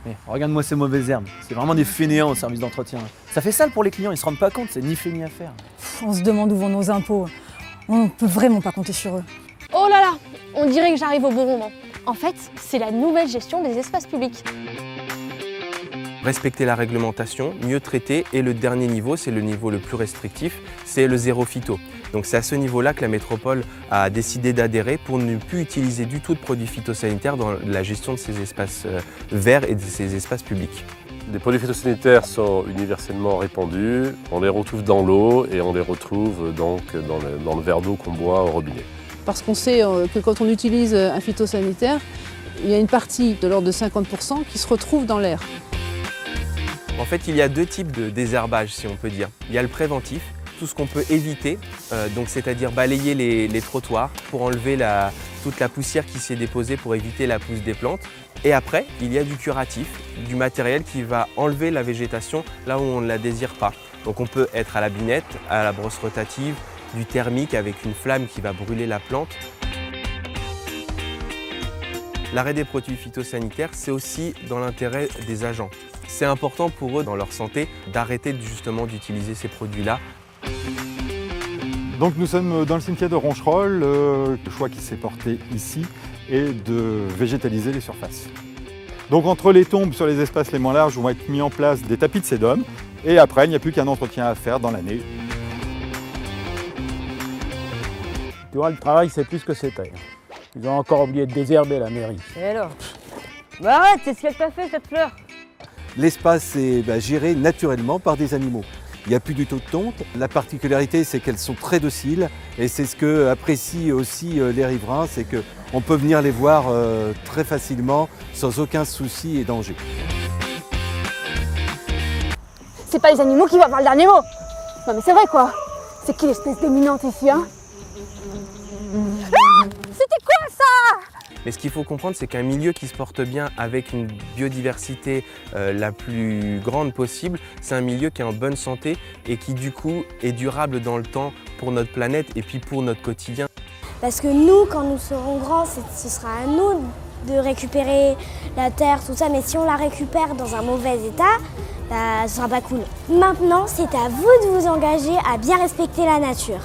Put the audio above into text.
Mais regarde-moi ces mauvaises herbes, c'est vraiment des fainéants au service d'entretien. Ça fait sale pour les clients, ils se rendent pas compte, c'est ni fait ni à faire. On se demande où vont nos impôts. On ne peut vraiment pas compter sur eux. Oh là là, on dirait que j'arrive au bon moment. En fait, c'est la nouvelle gestion des espaces publics. Respecter la réglementation, mieux traiter et le dernier niveau, c'est le niveau le plus restrictif, c'est le zéro phyto. Donc c'est à ce niveau-là que la métropole a décidé d'adhérer pour ne plus utiliser du tout de produits phytosanitaires dans la gestion de ces espaces verts et de ces espaces publics. Les produits phytosanitaires sont universellement répandus, on les retrouve dans l'eau et on les retrouve donc dans le verre d'eau qu'on boit au robinet. Parce qu'on sait que quand on utilise un phytosanitaire, il y a une partie de l'ordre de 50% qui se retrouve dans l'air. En fait, il y a deux types de désherbage, si on peut dire. Il y a le préventif, tout ce qu'on peut éviter, donc c'est-à-dire balayer les trottoirs pour enlever toute la poussière qui s'y est déposée pour éviter la pousse des plantes. Et après, il y a du curatif, du matériel qui va enlever la végétation là où on ne la désire pas. Donc on peut être à la binette, à la brosse rotative, du thermique avec une flamme qui va brûler la plante. L'arrêt des produits phytosanitaires, c'est aussi dans l'intérêt des agents. C'est important pour eux, dans leur santé, d'arrêter justement d'utiliser ces produits-là. Donc nous sommes dans le cimetière de Roncherolles. Le choix qui s'est porté ici est de végétaliser les surfaces. Donc entre les tombes sur les espaces les moins larges vont être mis en place des tapis de sédum et après il n'y a plus qu'un entretien à faire dans l'année. Tu vois, le travail c'est plus que c'était. Ils ont encore oublié de désherber la mairie. Et alors? Bah arrête, c'est ce qu'elle t'a fait cette fleur. L'espace est géré naturellement par des animaux. Il n'y a plus du tout de tonte. La particularité, c'est qu'elles sont très dociles et c'est ce que apprécient aussi les riverains, c'est qu'on peut venir les voir très facilement sans aucun souci et danger. C'est pas les animaux qui vont avoir le dernier mot. Non mais c'est vrai quoi. C'est qui l'espèce dominante ici, hein? Ah, c'était quoi ça? Mais ce qu'il faut comprendre, c'est qu'un milieu qui se porte bien avec une biodiversité la plus grande possible, c'est un milieu qui est en bonne santé et qui du coup est durable dans le temps pour notre planète et puis pour notre quotidien. Parce que nous, quand nous serons grands, ce sera à nous de récupérer la terre, tout ça, mais si on la récupère dans un mauvais état, ce sera pas cool. Maintenant, c'est à vous de vous engager à bien respecter la nature.